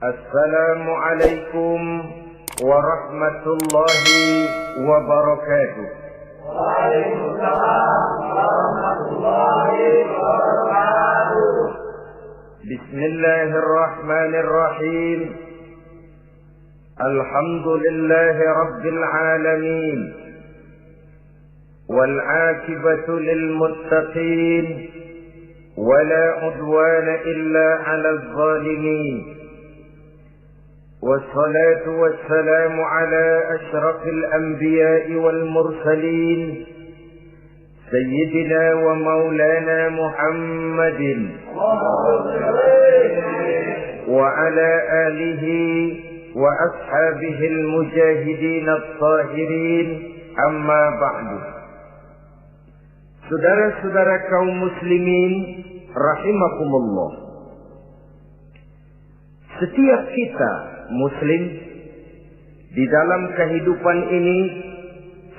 Assalamualaikum warahmatullahi wabarakatuh. Waalaikumsalam warahmatullahi wabarakatuh. Bismillahirrahmanirrahim. Alhamdulillahi rabbil alamin. Wal 'aqibatu lil muttaqin. ولا عدوان إلا على الظالمين والصلاة والسلام على أشرف الأنبياء والمرسلين سيدنا ومولانا محمد وعلى آله وأصحابه المجاهدين الطاهرين أما بعد. Saudara-saudara kaum muslimin rahimakumullah. Setiap kita muslim di dalam kehidupan ini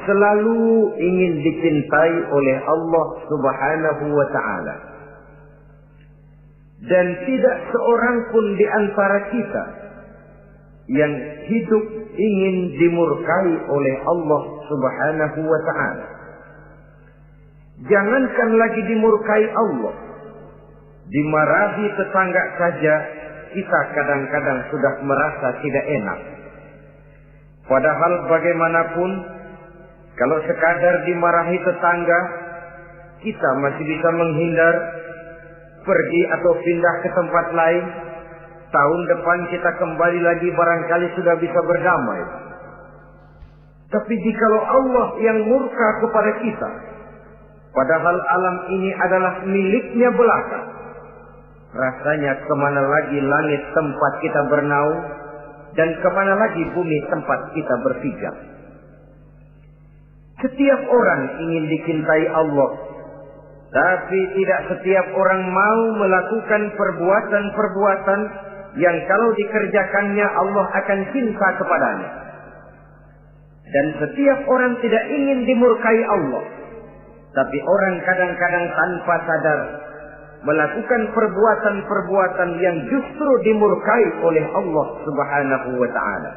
selalu ingin dicintai oleh Allah Subhanahu wa taala. Dan tidak seorang pun di antara kita yang hidup ingin dimurkai oleh Allah Subhanahu wa taala. Jangankan lagi dimurkai Allah, dimarahi tetangga saja kita kadang-kadang sudah merasa tidak enak. Padahal bagaimanapun, kalau sekadar dimarahi tetangga, kita masih bisa menghindar, pergi atau pindah ke tempat lain. Tahun depan kita kembali lagi, barangkali sudah bisa berdamai. Tapi jikalau Allah yang murka kepada kita, padahal alam ini adalah miliknya belaka, rasanya kemana lagi langit tempat kita bernaung, dan kemana lagi bumi tempat kita berpijak. Setiap orang ingin dicintai Allah, tapi tidak setiap orang mau melakukan perbuatan-perbuatan yang kalau dikerjakannya Allah akan cinta kepadanya. Dan setiap orang tidak ingin dimurkai Allah, tapi orang kadang-kadang tanpa sadar melakukan perbuatan-perbuatan yang justru dimurkai oleh Allah Subhanahu wa taala.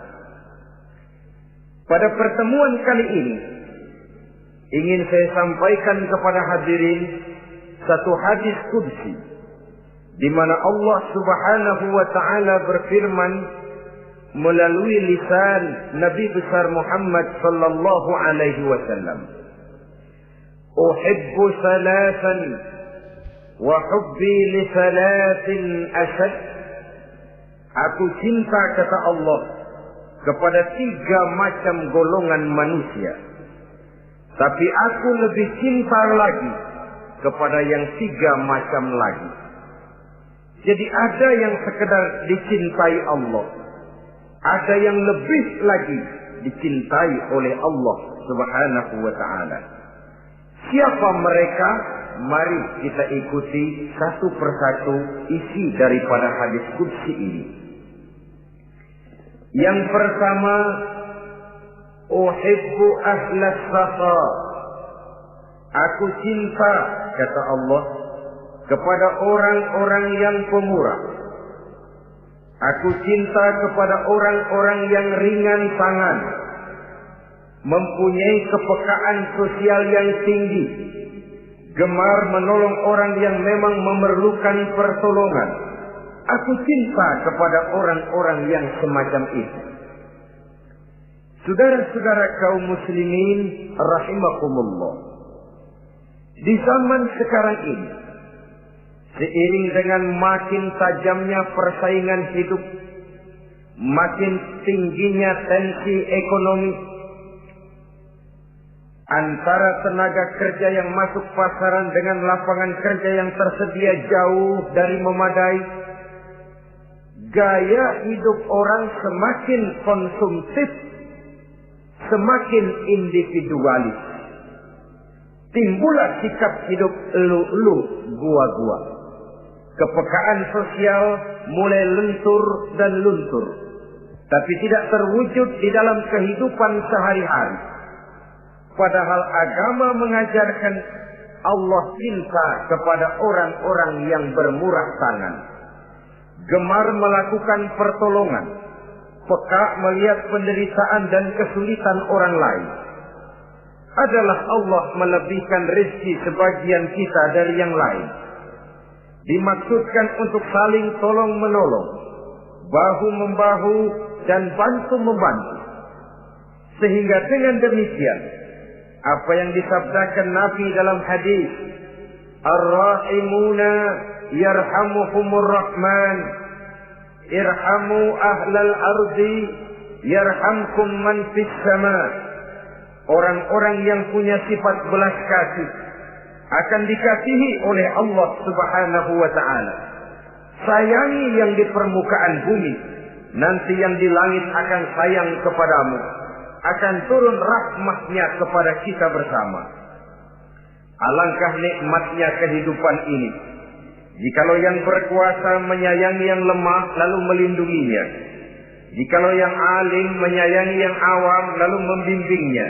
Pada pertemuan kali ini ingin saya sampaikan kepada hadirin satu hadis qudsi di mana Allah Subhanahu wa taala berfirman melalui lisan Nabi besar Muhammad sallallahu alaihi wasallam. Uhibbu salasan wa hubbi li salasin ashad. Aku cinta, kata Allah, kepada 3 macam golongan manusia, tapi aku lebih cinta lagi kepada yang 3 macam lagi. Jadi ada yang sekedar dicintai Allah, ada yang lebih lagi dicintai oleh Allah Subhanahu wa ta'ala. Siapa mereka? Mari kita ikuti satu persatu isi daripada hadis qudsi ini. Yang pertama, uhibbu ahlas safa. Aku cinta, kata Allah, kepada orang-orang yang pemurah. Aku cinta kepada orang-orang yang ringan tangan, mempunyai kepekaan sosial yang tinggi, gemar menolong orang yang memang memerlukan pertolongan. Aku cinta kepada orang-orang yang semacam itu. Saudara-saudara kaum muslimin rahimakumullah, di zaman sekarang ini, seiring dengan makin tajamnya persaingan hidup, makin tingginya tensi ekonomi, antara tenaga kerja yang masuk pasaran dengan lapangan kerja yang tersedia jauh dari memadai, gaya hidup orang semakin konsumtif, semakin individualis. Timbullah sikap hidup elu-elu, gua-gua. Kepekaan sosial mulai lentur dan luntur, tapi tidak terwujud di dalam kehidupan sehari-hari. Padahal agama mengajarkan Allah cinta kepada orang-orang yang bermurah tangan, gemar melakukan pertolongan, peka melihat penderitaan dan kesulitan orang lain. Adalah Allah melebihkan rezeki sebagian kita dari yang lain. Dimaksudkan untuk saling tolong-menolong, bahu-membahu dan bantu-membantu. Sehingga dengan demikian, apa yang disabdakan Nabi dalam hadis, Ar-Rahimuna yarhamuhumur Rahman, irhamu ahlal ardi yarhamkum man fis sama. Orang-orang yang punya sifat belas kasih akan dikasihi oleh Allah Subhanahu wa ta'ala. Sayangi yang di permukaan bumi, nanti yang di langit akan sayang kepadamu. Akan turun rahmatnya kepada kita bersama. Alangkah nikmatnya kehidupan ini, jikalau yang berkuasa menyayangi yang lemah lalu melindunginya, jikalau yang alim menyayangi yang awam lalu membimbingnya,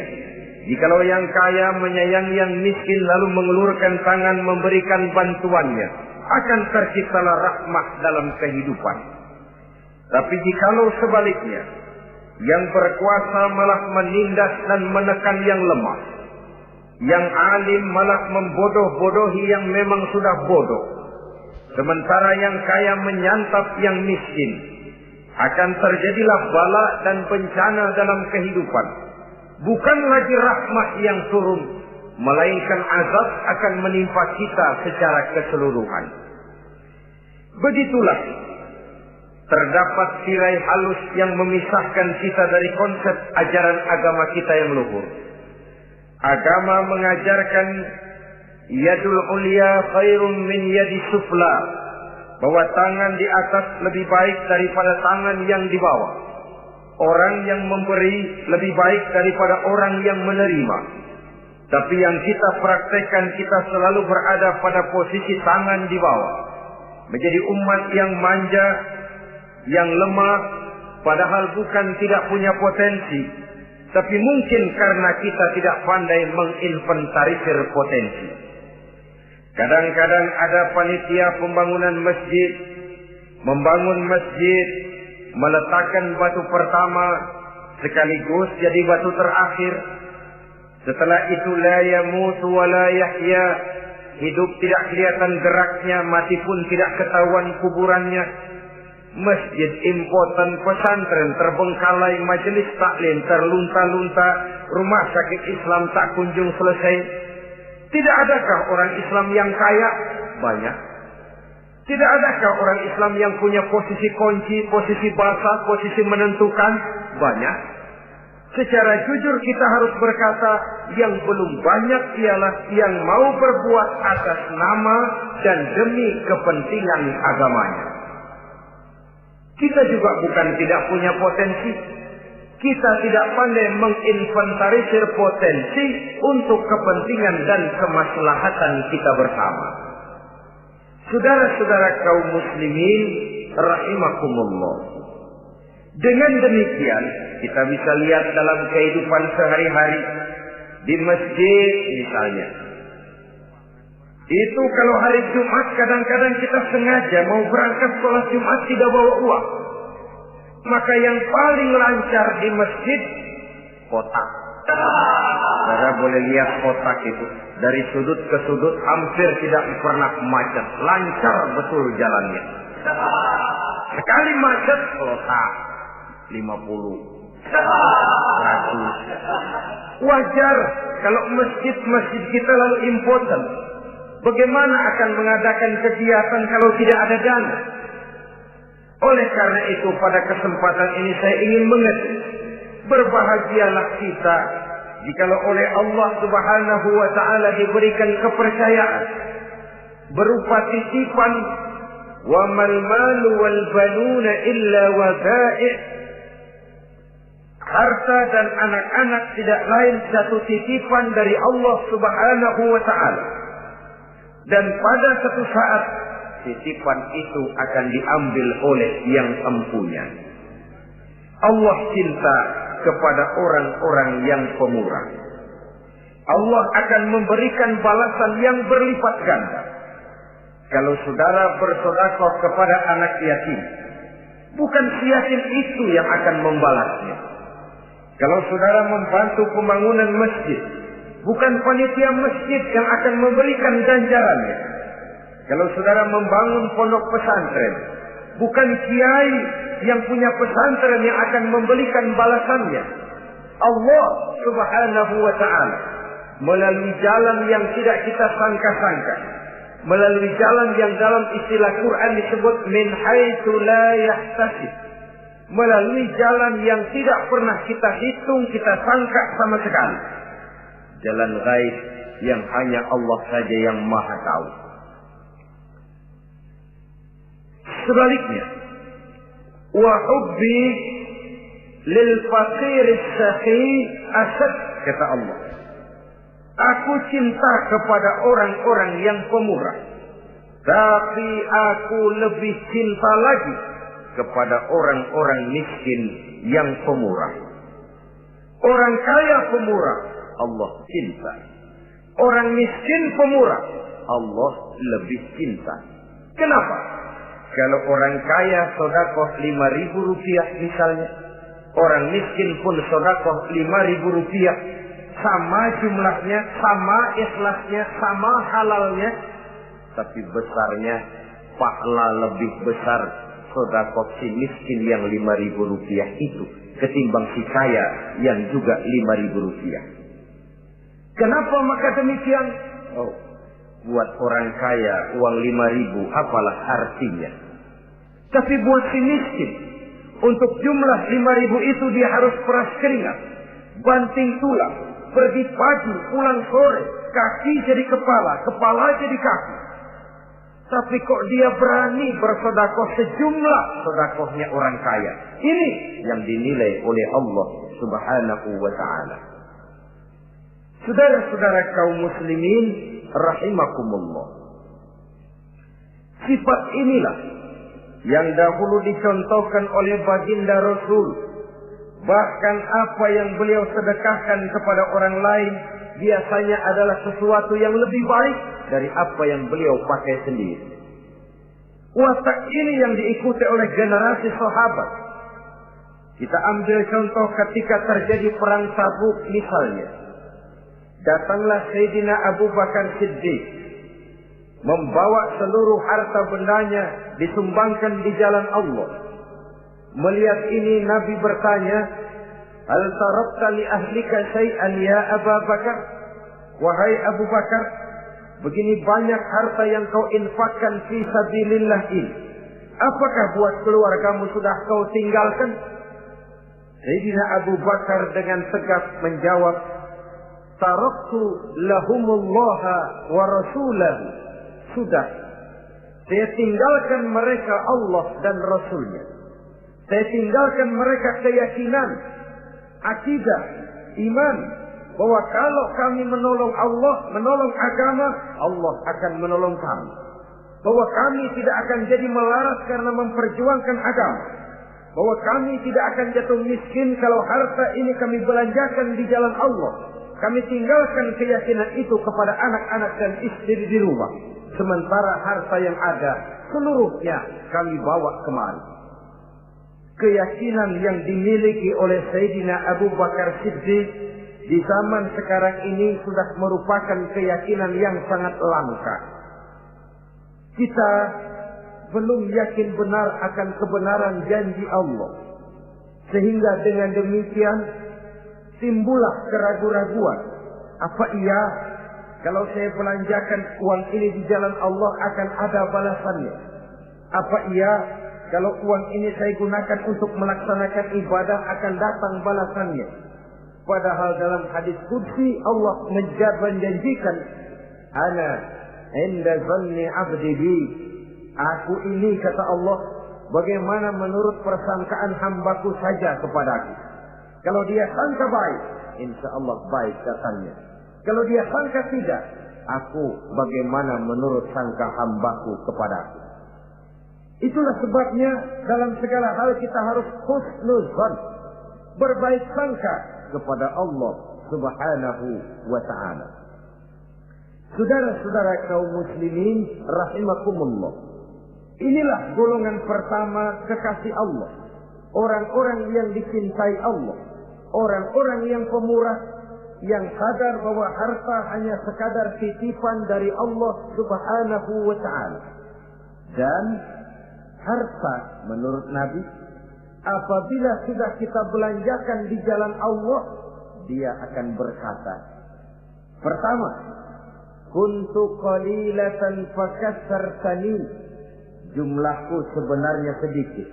jikalau yang kaya menyayangi yang miskin lalu mengulurkan tangan memberikan bantuannya, akan terciptalah rahmat dalam kehidupan. Tapi jikalau sebaliknya, yang berkuasa malah menindas dan menekan yang lemah, yang alim malah membodoh-bodohi yang memang sudah bodoh, sementara yang kaya menyantap yang miskin, akan terjadilah bala dan bencana dalam kehidupan. Bukan lagi rahmat yang turun, melainkan azab akan menimpa kita secara keseluruhan. Begitulah terdapat tirai halus yang memisahkan kita dari konsep ajaran agama kita yang luhur. Agama mengajarkan yadul ulya khairun min yadi sufla, bahwa tangan di atas lebih baik daripada tangan yang di bawah. Orang yang memberi lebih baik daripada orang yang menerima. Tapi yang kita praktekkan, kita selalu berada pada posisi tangan di bawah, menjadi umat yang manja, yang lemah, padahal bukan tidak punya potensi, tapi mungkin karena kita tidak pandai menginventarisir potensi. Kadang-kadang ada panitia pembangunan masjid, membangun masjid, meletakkan batu pertama sekaligus jadi batu terakhir. Setelah itu la yamutu wa la yahya, hidup tidak kelihatan geraknya, mati pun tidak ketahuan kuburannya. Masjid impoten, pesantren terbengkalai, majelis taklim terlunta-lunta, rumah sakit Islam tak kunjung selesai. Tidak adakah orang Islam yang kaya? Banyak. Tidak adakah orang Islam yang punya posisi kunci, posisi basah, posisi menentukan? Banyak. Secara jujur kita harus berkata, yang belum banyak ialah yang mau berbuat atas nama dan demi kepentingan agamanya. Kita juga bukan tidak punya potensi. Kita tidak pandai menginventarisir potensi untuk kepentingan dan kemaslahatan kita bersama. Saudara-saudara kaum muslimin rahimakumullah. Dengan demikian, kita bisa lihat dalam kehidupan sehari-hari di masjid misalnya. Itu kalau hari Jumat kadang-kadang kita sengaja mau berangkat sholat Jumat tidak bawa uang. Maka yang paling lancar di masjid, kotak. Saudara boleh lihat kotak itu. Dari sudut ke sudut hampir tidak pernah macet. Lancar betul jalannya. Sekali macet, kotak. 50. 100. Wajar kalau masjid-masjid kita lalu impoten. Bagaimana akan mengadakan kegiatan kalau tidak ada dana? Oleh karena itu pada kesempatan ini saya ingin mengetik, berbahagialah kita jikalau oleh Allah Subhanahu wa ta'ala diberikan kepercayaan berupa titipan, wa mal malu wal banuna illa wadai'. Harta dan anak-anak tidak lain satu titipan dari Allah Subhanahu wa ta'ala. Dan pada satu saat titipan itu akan diambil oleh yang empunya. Allah cinta kepada orang-orang yang pemurah. Allah akan memberikan balasan yang berlipat ganda. Kalau saudara bersedekah kepada anak yatim, bukan si yatim itu yang akan membalasnya. Kalau saudara membantu pembangunan masjid, bukan panitia masjid yang akan memberikan ganjarannya. Kalau saudara membangun pondok pesantren, bukan kiai yang punya pesantren yang akan memberikan balasannya. Allah Subhanahu wa ta'ala melalui jalan yang tidak kita sangka-sangka, melalui jalan yang dalam istilah Quran disebut min haitsu la yahtasib, melalui jalan yang tidak pernah kita hitung, kita sangka sama sekali. Jalan gaib yang hanya Allah saja yang maha tahu. Sebaliknya, wa hubbi lil faqir as-sakhi asad, kata Allah. Aku cinta kepada orang-orang yang pemurah, tapi aku lebih cinta lagi kepada orang-orang miskin yang pemurah. Orang kaya pemurah, Allah cinta. Orang miskin pemurah, Allah lebih cinta. Kenapa? Kalau orang kaya sedekah 5.000 rupiah misalnya, orang miskin pun sedekah 5.000 rupiah, sama jumlahnya, sama ikhlasnya, sama halalnya, tapi besarnya pahala lebih besar sedekah si miskin yang 5.000 rupiah itu ketimbang si kaya yang juga 5.000 rupiah. Kenapa maka demikian? Oh, buat orang kaya uang 5.000 apalah artinya. Tapi buat si miskin, untuk jumlah 5.000 itu dia harus peras keringat, banting tulang, pergi pagi, pulang sore, kaki jadi kepala, kepala jadi kaki. Tapi kok dia berani bersedekah sejumlah sedekahnya orang kaya. Ini yang dinilai oleh Allah Subhanahu wa ta'ala. Saudara-saudara kaum muslimin rahimakumullah, sifat inilah yang dahulu dicontohkan oleh baginda Rasul. Bahkan apa yang beliau sedekahkan kepada orang lain biasanya adalah sesuatu yang lebih baik dari apa yang beliau pakai sendiri. Watak ini yang diikuti oleh generasi sahabat. Kita ambil contoh ketika terjadi perang Tabuk misalnya. Datanglah Sayyidina Abu Bakar Siddiq, membawa seluruh harta bendanya disumbangkan di jalan Allah. Melihat ini Nabi bertanya, "Hal tarakta li ahlika syai'an ya Abu Bakar?" Wahai Abu Bakar, begini banyak harta yang kau infakkan fi sabilillah ini, apakah buat keluargamu sudah kau tinggalkan? Sayyidina Abu Bakar dengan tegas menjawab, "Taraktu lahumullaha wa rasulahu." Sudah, saya tinggalkan mereka Allah dan Rasulnya. Saya tinggalkan mereka keyakinan, akidah, iman, bahwa kalau kami menolong Allah, menolong agama, Allah akan menolong kami. Bahwa kami tidak akan jadi melarat karena memperjuangkan agama. Bahwa kami tidak akan jatuh miskin kalau harta ini kami belanjakan di jalan Allah. Kami tinggalkan keyakinan itu kepada anak-anak dan istri di rumah. Sementara harta yang ada, seluruhnya kami bawa kemari. Keyakinan yang dimiliki oleh Sayyidina Abu Bakar Siddiq di zaman sekarang ini sudah merupakan keyakinan yang sangat langka. Kita belum yakin benar akan kebenaran janji Allah. Sehingga dengan demikian timbullah keraguan-raguan. Apa iya kalau saya belanjakan uang ini di jalan Allah akan ada balasannya? Apa iya kalau uang ini saya gunakan untuk melaksanakan ibadah akan datang balasannya? Padahal dalam hadis qudsi Allah menjanjikan, "Ana inda zanni 'abdi bi." Aku ini, kata Allah, bagaimana menurut persangkaan hambaku saja kepadaku. Kalau dia sangka baik, insya Allah baik datangnya. Kalau dia sangka tidak, aku bagaimana menurut sangka hambaku kepadaku. Itulah sebabnya dalam segala hal kita harus husnuzan, berbaik sangka kepada Allah Subhanahu wa ta'ala. Saudara-saudara kaum muslimin rahimakumullah. Inilah golongan pertama kekasih Allah. Orang-orang yang dicintai Allah. Orang-orang yang pemurah, yang sadar bahwa harta hanya sekadar titipan dari Allah Subhanahu wa ta'ala. Dan harta menurut Nabi, apabila sudah kita belanjakan di jalan Allah, dia akan berkata, pertama, kuntu qalilatan fakassartani, jumlahku sebenarnya sedikit,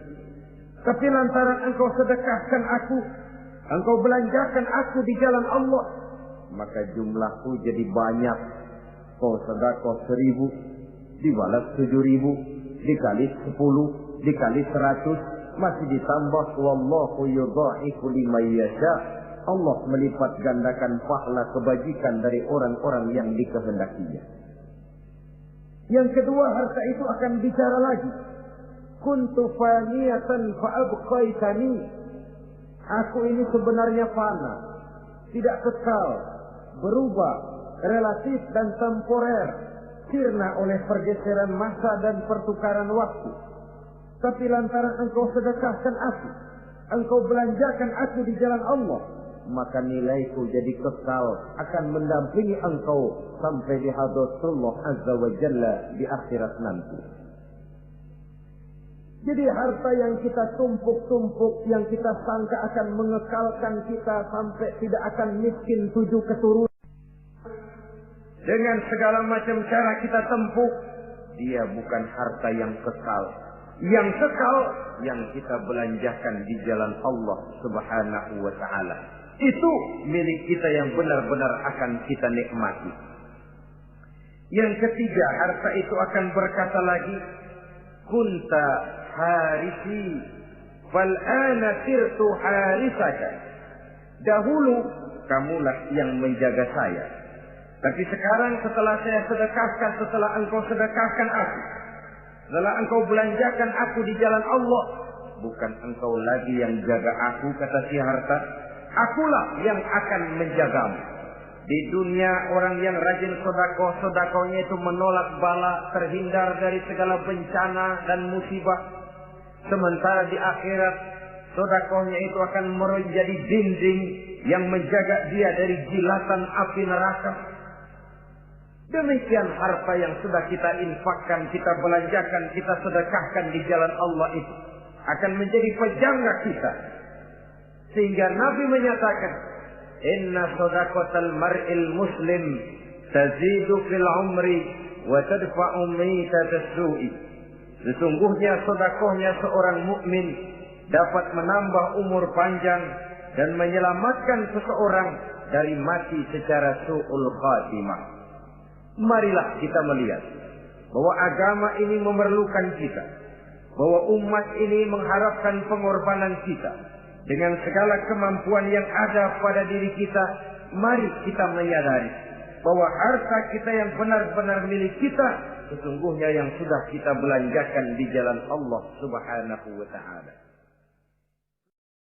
tapi lantaran engkau sedekahkan aku, engkau belanjakan aku di jalan Allah, maka jumlahku jadi banyak. Kau sedekah 1.000, dibalas 7.000, dikali 10, dikali 100, masih ditambah wallahu yudha'ifu liman yasha. Allah melipat gandakan pahala kebajikan dari orang-orang yang dikehendakinya. Yang kedua, harta itu akan bicara lagi. Kuntu faniyatan fa'abqaitani. Aku ini sebenarnya fana, tidak kekal, berubah, relatif dan temporer, sirna oleh pergeseran masa dan pertukaran waktu. Tapi lantaran engkau sedekahkan aku, engkau belanjakan aku di jalan Allah, maka nilaiku jadi kekal, akan mendampingi engkau sampai di hadratullah azza wa jalla di akhirat nanti. Jadi harta yang kita tumpuk-tumpuk, yang kita sangka akan mengekalkan kita sampai tidak akan miskin 7 keturunan, dengan segala macam cara kita tempuh, dia bukan harta yang kekal. Yang kekal yang kita belanjakan di jalan Allah Subhanahu wa ta'ala. Itu milik kita yang benar-benar akan kita nikmati. Yang ketiga, harta itu akan berkata lagi, kunta harisi fal'ana sirtu harisaka. Dahulu kamulah yang menjaga saya, tapi sekarang setelah saya sedekahkan, setelah engkau sedekahkan aku, setelah engkau belanjakan aku di jalan Allah, bukan engkau lagi yang jaga aku, kata si harta, akulah yang akan menjagamu. Di dunia orang yang rajin sedekah, sedekahnya itu menolak bala, terhindar dari segala bencana dan musibah. Sementara di akhirat, sedekahnya itu akan menjadi dinding yang menjaga dia dari jilatan api neraka. Demikian harta yang sudah kita infakkan, kita belanjakan, kita sedekahkan di jalan Allah itu akan menjadi pejangga kita. Sehingga Nabi menyatakan, inna sadaqatal mar'il muslim tazidu fil umri wa tadfa'u mitatas su'i. Sesungguhnya sedekahnya seorang mukmin dapat menambah umur panjang dan menyelamatkan seseorang dari mati secara su'ul khatimah. Marilah kita melihat bahwa agama ini memerlukan kita, bahwa umat ini mengharapkan pengorbanan kita. Dengan segala kemampuan yang ada pada diri kita, mari kita menyadari bahwa harta kita yang benar-benar milik kita, sesungguhnya yang sudah kita belanjakan di jalan Allah Subhanahu wa ta'ala.